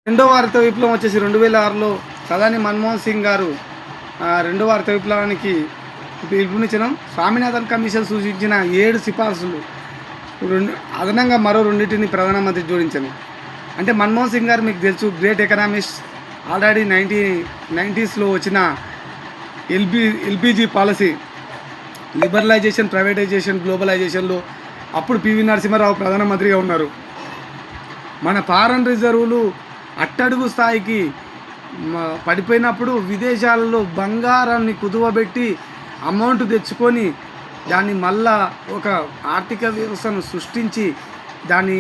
రెండవ హరిత విప్లవం వచ్చేసి 2006లో ప్రధాని మన్మోహన్ సింగ్ గారు రెండవ హరిత విప్లవానికి పిలుపునిచ్చడం. స్వామినాథన్ కమిషన్ సూచించిన 7 సిఫార్సులు అదనంగా మరో రెండింటిని ప్రధానమంత్రి జోడించాను. అంటే మన్మోహన్ సింగ్ గారు మీకు తెలుసు, గ్రేట్ ఎకనామిస్ట్. ఆల్రెడీ 1990స్లో వచ్చిన ఎల్పిజి పాలసీ, లిబరలైజేషన్, ప్రైవేటైజేషన్, గ్లోబలైజేషన్లో అప్పుడు పివి నరసింహారావు ప్రధానమంత్రిగా ఉన్నారు. మన ఫారెన్ రిజర్వులు అట్టడుగు స్థాయికి పడిపోయినప్పుడు విదేశాలలో బంగారాన్ని కుదువబెట్టి అమౌంట్ తెచ్చుకొని దాన్ని మళ్ళా ఒక ఆర్థిక వ్యవస్థను సృష్టించి దాన్ని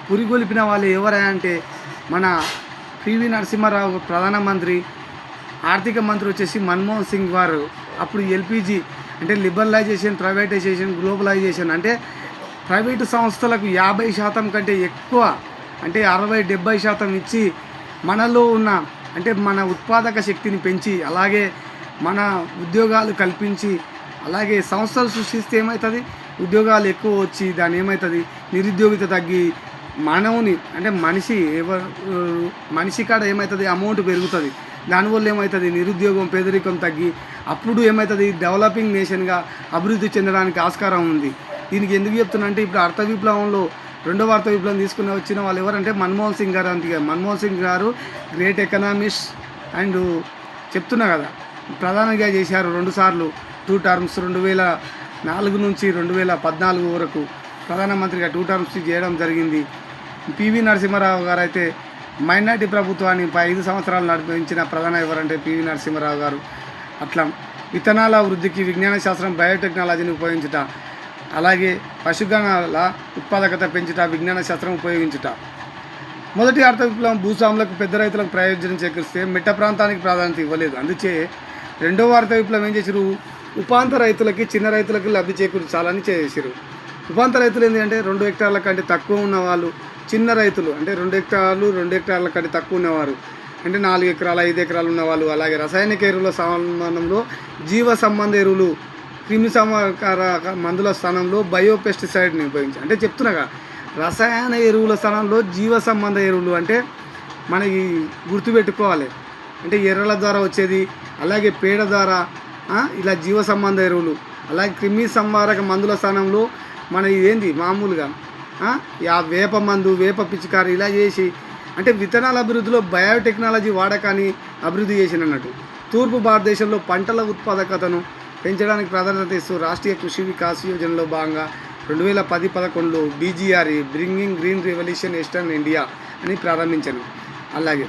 పురిగొలిపిన వాళ్ళు ఎవరంటే మన పివి నరసింహారావు ప్రధానమంత్రి. ఆర్థిక మంత్రి వచ్చేసి మన్మోహన్ సింగ్ వారు. అప్పుడు ఎల్పిజి అంటే లిబరలైజేషన్, ప్రైవేటైజేషన్, గ్లోబలైజేషన్ అంటే ప్రైవేటు సంస్థలకు 50% కంటే ఎక్కువ అంటే 60-70% ఇచ్చి మనలో ఉన్న అంటే మన ఉత్పాదక శక్తిని పెంచి అలాగే మన ఉద్యోగాలు కల్పించి అలాగే సంస్థలు సృష్టిస్తే ఏమవుతుంది, ఉద్యోగాలు ఎక్కువ వచ్చి దాని ఏమవుతుంది, నిరుద్యోగిత తగ్గి మానవుని అంటే మనిషి కాడ ఏమవుతుంది, అమౌంట్ పెరుగుతుంది. దానివల్ల ఏమవుతుంది, నిరుద్యోగం, పేదరికం తగ్గి అప్పుడు ఏమవుతుంది, డెవలపింగ్ నేషన్గా అభివృద్ధి చెందడానికి ఆస్కారం ఉంది. దీనికి ఎందుకు చెప్తున్నా అంటే ఇప్పుడు అర్థ విప్లవంలో రెండవ అర్థ విప్లవం తీసుకుని వచ్చిన వాళ్ళు ఎవరంటే మన్మోహన్ సింగ్ గారు. అంతే మన్మోహన్ సింగ్ గారు గ్రేట్ ఎకనామిస్ట్ అండ్ చెప్తున్నా కదా, ప్రధానంగా చేశారు 2 సార్లు 2 టర్మ్స్ 2004 నుంచి 2014 వరకు ప్రధానమంత్రిగా 2 టర్మ్స్ చేయడం జరిగింది. పివి నరసింహారావు గారు అయితే మైనార్టీ ప్రభుత్వాన్ని 5 సంవత్సరాలు నడిపించిన ప్రధాని ఎవరంటే పివి నరసింహారావు గారు. అట్లా విత్తనాల వృద్ధికి విజ్ఞాన శాస్త్రం, బయోటెక్నాలజీని ఉపయోగించుట, అలాగే పశుగణాల ఉత్పాదకత పెంచుట, విజ్ఞాన శాస్త్రం ఉపయోగించుట. మొదటి అర్థ విప్లవం భూస్వాములకు, పెద్ద రైతులకు ప్రయోజనం చేకూరిస్తే మిట్ట ప్రాంతానికి ప్రాధాన్యత ఇవ్వలేదు. అందుచే రెండవ అర్థ విప్లవం ఏం చేశారు, ఉపాంత రైతులకి, చిన్న రైతులకు లబ్ధి చేకూర్చాలని చేశారు. ఉపాంత రైతులు ఏంటంటే 2 హెక్టార్ల కంటే తక్కువ ఉన్నవాళ్ళు, చిన్న రైతులు అంటే 2 హెక్టార్లు 2 హెక్టార్ల కంటే తక్కువ ఉన్నవారు అంటే 4 ఎకరాలు 5 ఎకరాలు ఉన్నవాళ్ళు. అలాగే రసాయనిక ఎరువుల సంబంధంలో జీవ సంబంధ ఎరువులు, క్రిమి సంహారక మందుల స్థానంలో బయోపెస్టిసైడ్ని ఉపయోగించి అంటే చెప్తున్నాగా, రసాయన ఎరువుల స్థానంలో జీవ సంబంధ ఎరువులు అంటే మనకి గుర్తుపెట్టుకోవాలి. అంటే ఎర్రల ద్వారా వచ్చేది, అలాగే పేడ ద్వారా ఇలా జీవ సంబంధ ఎరువులు, అలాగే క్రిమి సంహారక మందుల స్థానంలో మన ఏంది మామూలుగా వేప మందు, వేప పిచికారి ఇలా చేసి అంటే విత్తనాల అభివృద్ధిలో బయోటెక్నాలజీ వాడకాన్ని అభివృద్ధి చేసినట్టు. తూర్పు భారతదేశంలో పంటల ఉత్పాదకతను పెంచడానికి ప్రాధాన్యత ఇస్తూ రాష్ట్రీయ కృషి వికాస్ యోజనలో భాగంగా 2010-11లో BGRE bringing green revolution eastern India అని ప్రారంభించాను. అలాగే